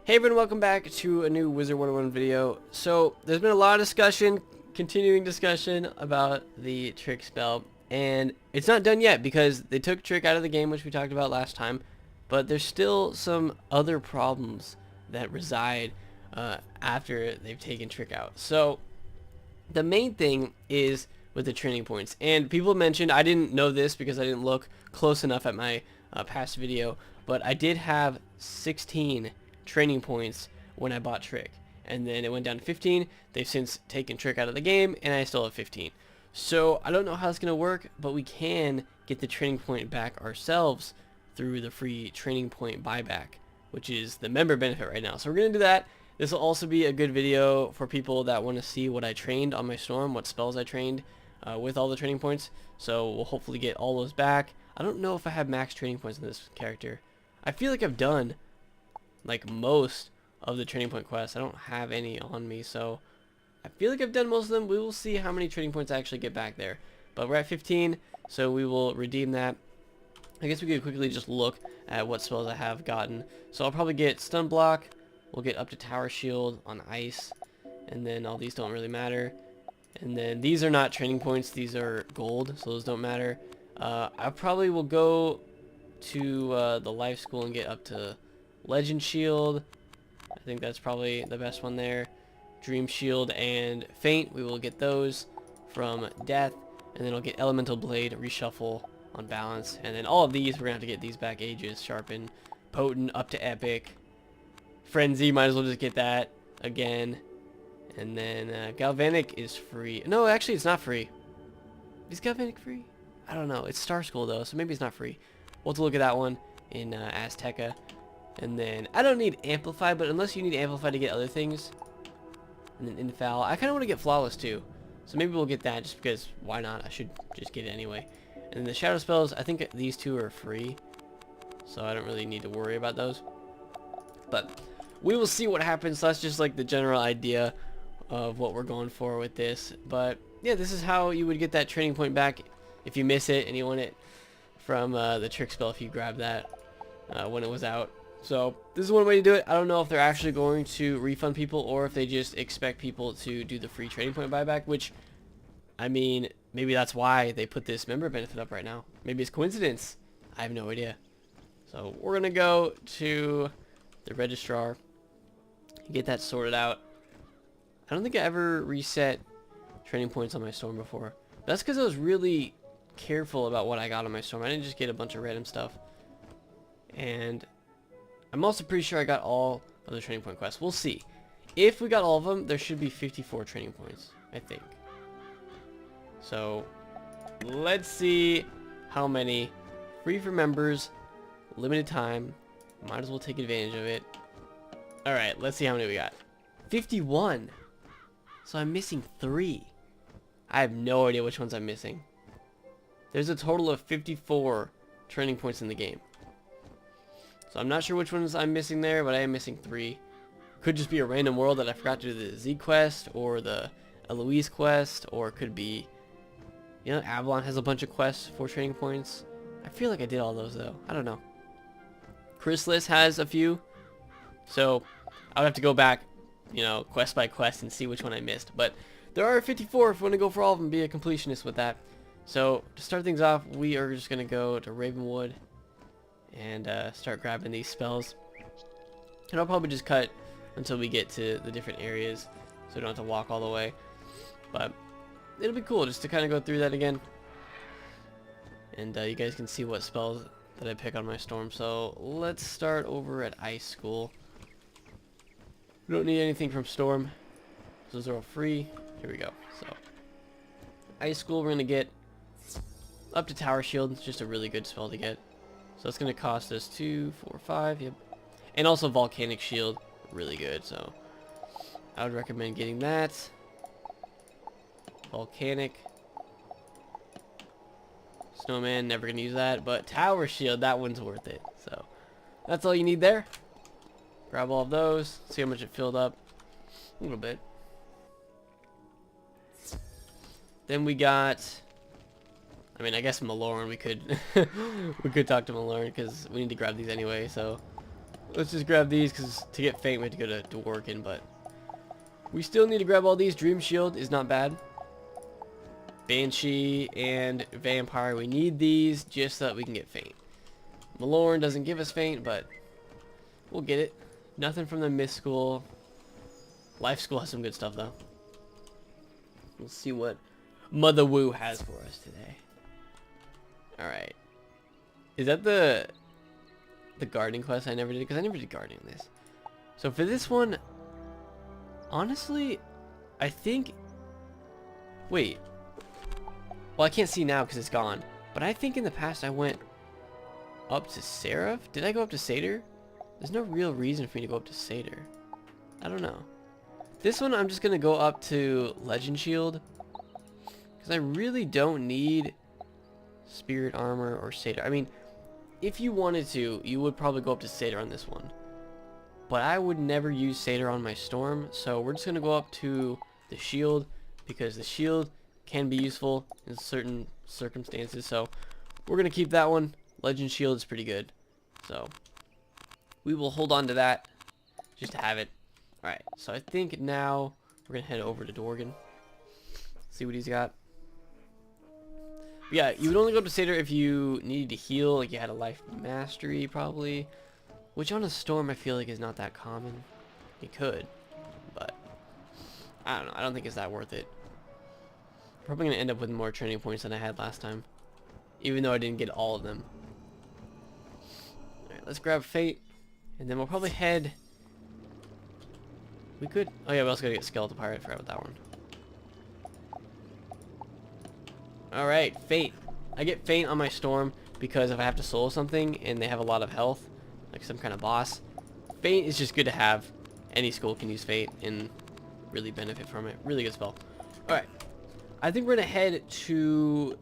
Hey everyone, welcome back to a new Wizard101 video. So, there's been a lot of discussion, continuing discussion about the trick spell, and it's not done yet because they took trick out of the game, which we talked about last time, but there's still some other problems that reside after they've taken trick out. So, the main thing is with the training points, and people mentioned, I didn't know this because I didn't look close enough at my past video, but I did have 16 training points when I bought trick, and then it went down to 15. They've since taken trick out of the game, and I still have 15. So I don't know how it's gonna work, but we can get the training point back ourselves through the free training point buyback, which is the member benefit right now. So we're gonna do that. This will also be a good video for people that want to see what I trained on my storm, what spells I trained with all the training points. So we'll hopefully get all those back. I don't know if I have max training points in this character. I feel like I've done like most of the training point quests. I don't have any on me, so I feel like I've done most of them. We will see how many training points I actually get back there. But we're at 15, so we will redeem that. I guess we could quickly just look at what spells I have gotten. So I'll probably get stun block. We'll get up to tower shield on ice, and then all these don't really matter. And then these are not training points, these are gold, so those don't matter. I probably will go to the life school and get up to legend shield. I think that's probably the best one there. Dream shield and faint, we will get those from death, and then I'll get elemental blade, reshuffle on balance, and then all of these we're gonna have to get these back. Aegis, sharpen, potent, up to epic, frenzy, might as well just get that again. And then galvanic is free. No, actually it's not free. Is galvanic free? I don't know. It's Star School though, so maybe it's not free. We'll have to look at that one in Azteca. And then I don't need amplify, but unless you need amplify to get other things. And then infall. I kind of want to get flawless too, so maybe we'll get that just because why not? I should just get it anyway. And then the shadow spells, I think these two are free, so I don't really need to worry about those. But we will see what happens. So that's just like the general idea of what we're going for with this. But yeah, this is how you would get that training point back if you miss it and you want it from the trick spell if you grab that when it was out. So this is one way to do it. I don't know if they're actually going to refund people or if they just expect people to do the free training point buyback, which, I mean, maybe that's why they put this member benefit up right now. Maybe it's coincidence. I have no idea. So we're gonna go to the registrar, get that sorted out. I don't think I ever reset training points on my storm before. That's because I was really careful about what I got on my storm. I didn't just get a bunch of random stuff. And I'm also pretty sure I got all of the training point quests. We'll see. If we got all of them, there should be 54 training points, I think. So let's see how many. Free for members, limited time. Might as well take advantage of it. Alright, let's see how many we got. 51. So I'm missing 3. I have no idea which ones I'm missing. There's a total of 54 training points in the game. So I'm not sure which ones I'm missing there, but I am missing 3. Could just be a random world that I forgot to do the Z quest or the Eloise quest, or it could be, you know, Avalon has a bunch of quests for training points. I feel like I did all those though. I don't know. Chrysalis has a few, so I would have to go back, you know, quest by quest and see which one I missed. But there are 54 if you want to go for all of them, be a completionist with that. So to start things off, we are just going to go to Ravenwood and start grabbing these spells. And I'll probably just cut until we get to the different areas so we don't have to walk all the way. But it'll be cool just to kind of go through that again. And you guys can see what spells that I pick on my storm. So let's start over at Ice School. We don't need anything from Storm. Those are all free. Here we go. So Ice School, we're going to get up to Tower Shield. It's just a really good spell to get. So it's going to cost us 2, 4, 5. Yep. And also Volcanic Shield. Really good. So I would recommend getting that. Volcanic. Snowman, never going to use that. But Tower Shield, that one's worth it. So that's all you need there. Grab all of those. See how much it filled up. A little bit. Then we got, I mean, I guess Malorn. We could we could talk to Malorn because we need to grab these anyway. So Let's just grab these, because to get Faint we have to go to Dworkin, but we still need to grab all these. Dream Shield is not bad. Banshee and Vampire, we need these just so that we can get Faint. Malorn doesn't give us Faint, but we'll get it. Nothing from the Myth School. Life School has some good stuff, though. We'll see what Mother Wu has for us today. Alright. Is that the gardening quest I never did? Because I never did gardening in this. So for this one, honestly, I think... Wait. Well, I can't see now because it's gone. But I think in the past I went up to Seraph. Did I go up to Satyr? There's no real reason for me to go up to Satyr. I don't know. This one I'm just going to go up to Legend Shield. Because I really don't need Spirit Armor or Satyr. I mean, if you wanted to, you would probably go up to Satyr on this one. But I would never use Satyr on my Storm. So we're just going to go up to the Shield. Because the Shield can be useful in certain circumstances. So we're going to keep that one. Legend Shield is pretty good. So we will hold on to that just to have it. Alright, so I think now we're going to head over to Dworkin. See what he's got. But yeah, you would only go up to Satyr if you needed to heal, like you had a life mastery probably. Which on a Storm I feel like is not that common. You could, but I don't know. I don't think it's that worth it. Probably going to end up with more training points than I had last time. Even though I didn't get all of them. Alright, let's grab Fate. And then we'll probably head... We could... Oh yeah, we also gotta get Skeletal Pirate. I forgot about that one. Alright, Fate. I get Faint on my Storm because if I have to solo something and they have a lot of health, like some kind of boss, Faint is just good to have. Any school can use Fate and really benefit from it. Really good spell. Alright. I think we're gonna head to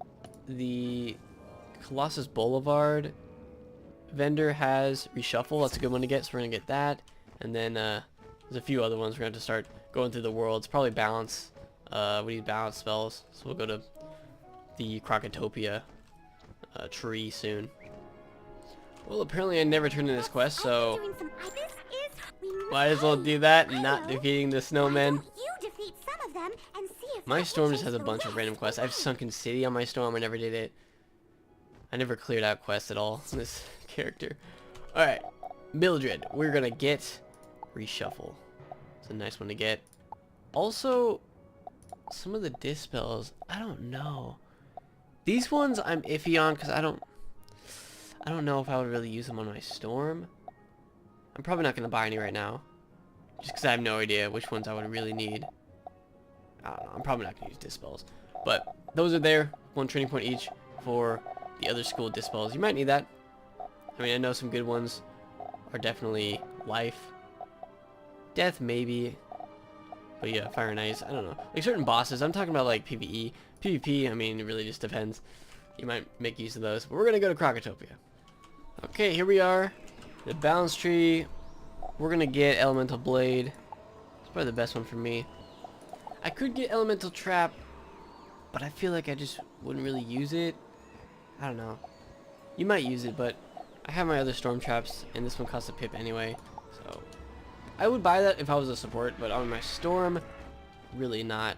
the Colossus Boulevard. Vendor has Reshuffle. That's a good one to get, so we're gonna get that. And then there's a few other ones we're gonna have to start going through the worlds. Probably balance. We need balance spells, so we'll go to the Crocotopia tree soon. Well, apparently I never turned in this quest, so might as well do that. Not defeating the snowmen. My Storm just has a bunch of random quests. I have Sunken City on my Storm. I never did it. I never cleared out quests at all in this character. Alright. Mildred. We're going to get Reshuffle. It's a nice one to get. Also, some of the Dispels, I don't know. These ones I'm iffy on because I don't know if I would really use them on my Storm. I'm probably not going to buy any right now. Just because I have no idea which ones I would really need. I don't know, I'm probably not going to use Dispels. But those are there. 1 training point each for the other school Dispels. You might need that. I mean, I know some good ones are definitely Life. Death, maybe. But yeah, Fire and Ice, I don't know. Like certain bosses, I'm talking about like PvE. PvP, I mean, it really just depends. You might make use of those. But we're going to go to Crocotopia. Okay, here we are. The Balance Tree. We're going to get Elemental Blade. It's probably the best one for me. I could get Elemental Trap, but I feel like I just wouldn't really use it. I don't know. You might use it, but I have my other Storm Traps, and this one costs a pip anyway. So I would buy that if I was a support, but on my Storm, really not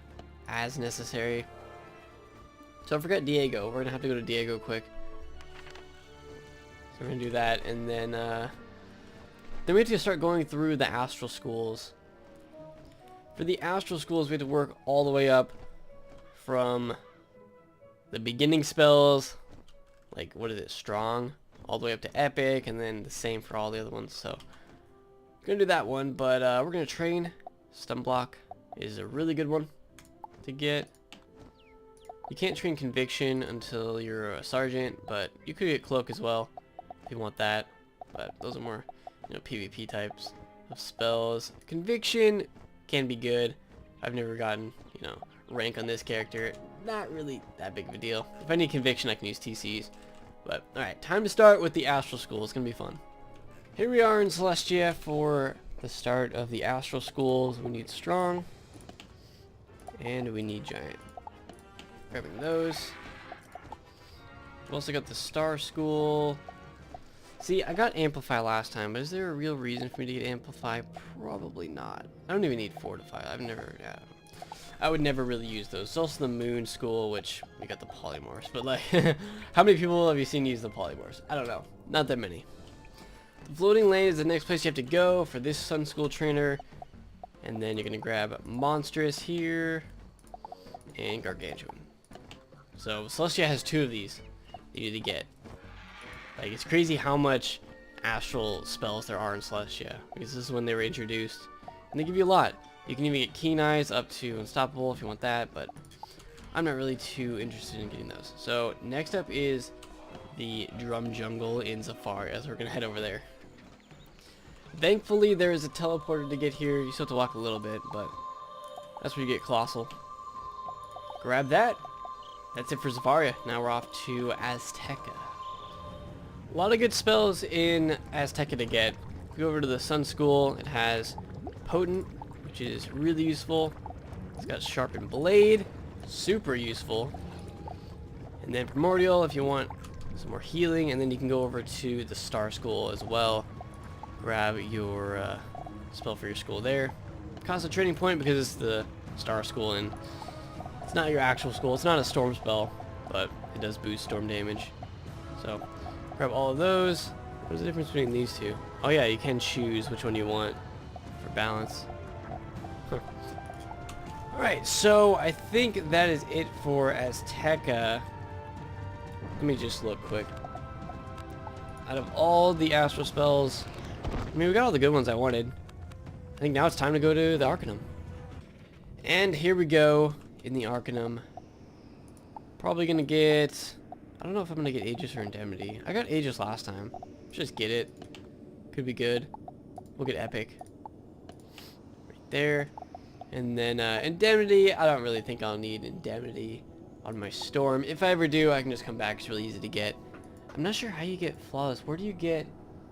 as necessary. So I forgot Diego. We're going to have to go to Diego quick. So we're going to do that, and then we have to start going through the Astral Schools. For the Astral Schools, we have to work all the way up from the beginning spells, like, what is it, Strong, all the way up to Epic, and then the same for all the other ones. So we're going to do that one, but we're going to train. Stun Block is a really good one to get. You can't train Conviction until you're a Sergeant, but you could get Cloak as well if you want that. But those are more, PvP types of spells. Conviction can be good. I've never gotten, rank on this character. Not really that big of a deal. If I need Conviction, I can use TCs. But, alright, time to start with the Astral School. It's going to be fun. Here we are in Celestia for the start of the Astral Schools. We need Strong. And we need Giant. Grabbing those. We've also got the Star School. See, I got Amplify last time, but is there a real reason for me to get Amplify? Probably not. I don't even need Fortify. Yeah, I would never really use those. There's also the Moon School, which we got the Polymorphs, but like, how many people have you seen use the Polymorphs? I don't know. Not that many. The Floating Lane is the next place you have to go for this Sun School trainer. And then you're going to grab Monstrous here and Gargantuan. So Celestia has 2 of these you need to get. Like, it's crazy how much astral spells there are in Celestia, because this is when they were introduced. And they give you a lot. You can even get Keen Eyes up to Unstoppable if you want that, but I'm not really too interested in getting those. So next up is the Drum Jungle in Zafari, as we're going to head over there. Thankfully, there is a teleporter to get here. You still have to walk a little bit, but that's where you get Colossal. Grab that. That's it for Zafaria. Now we're off to Azteca. A lot of good spells in Azteca to get. If you go over to the Sun School, it has Potent, which is really useful. It's got Sharpened Blade, super useful. And then Primordial if you want some more healing, and then you can go over to the Star School as well. Grab your spell for your school there. Costs a training point because it's the Star School and it's not your actual school. It's not a storm spell, but it does boost storm damage. So grab all of those. What's the difference between these two? Oh yeah, you can choose which one you want for balance. Huh. Alright, so I think that is it for Azteca. Let me just look quick. Out of all the astral spells, I mean, we got all the good ones I wanted. I think now it's time to go to the Arcanum. And here we go in the Arcanum. Probably gonna get... I don't know if I'm gonna get Aegis or Indemnity. I got Aegis last time. Just get it. Could be good. We'll get Epic. Right there. And then Indemnity, I don't really think I'll need Indemnity on my Storm. If I ever do, I can just come back. It's really easy to get. I'm not sure how you get Flawless. Where do you get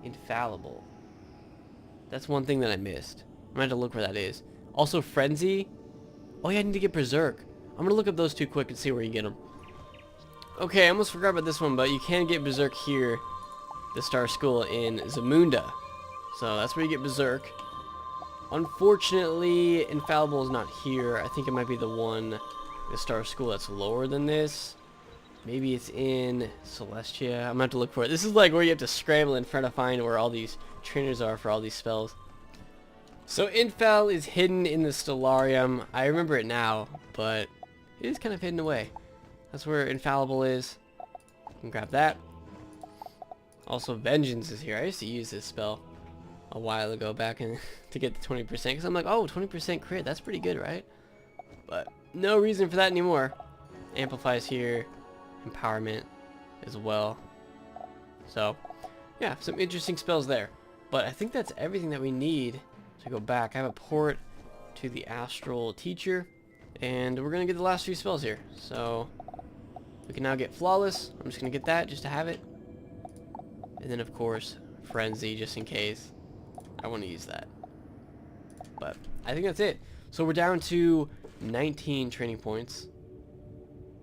Infallible? That's one thing that I missed. I'm gonna have to look where that is. Also, Frenzy. Oh yeah, I need to get Berserk. I'm gonna look up those two quick and see where you get them. Okay, I almost forgot about this one, but you can get Berserk here, the Star School in Zamunda. So that's where you get Berserk. Unfortunately, Infallible is not here. I think it might be the one, the Star School that's lower than this. Maybe it's in Celestia. I'm gonna have to look for it. This is like where you have to scramble and try to find where all these trainers are for all these spells. So Infal is hidden in the Stellarium. I remember it now, but it is kind of hidden away. That's where Infallible is. You can grab that. Also, Vengeance is here. I used to use this spell a while ago back in to get the 20%, because I'm like, oh, 20% crit, that's pretty good, right? But no reason for that anymore. Amplify's here. Empowerment as well. So yeah, some interesting spells there, but I think that's everything that we need to go back. I have a port to the Astral Teacher, and we're gonna get the last few spells here. So we can now get Flawless. I'm just gonna get that just to have it, and then of course Frenzy just in case I want to use that. But I think that's it. So we're down to 19 training points.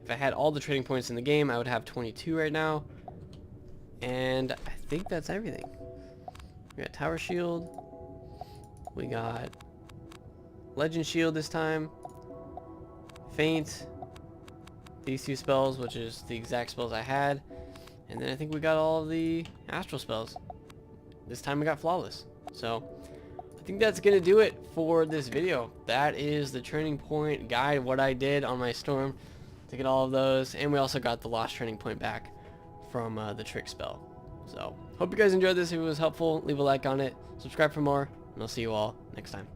If I had all the trading points in the game, I would have 22 right now. And I think that's everything. We got Tower Shield. We got Legend Shield this time. Faint. These two spells, which is the exact spells I had. And then I think we got all the Astral spells. This time we got Flawless. So I think that's going to do it for this video. That is the training point guide, what I did on my Storm to get all of those, and we also got the lost training point back from the trick spell. So hope you guys enjoyed this. If it was helpful, leave a like on it, subscribe for more, and I'll see you all next time.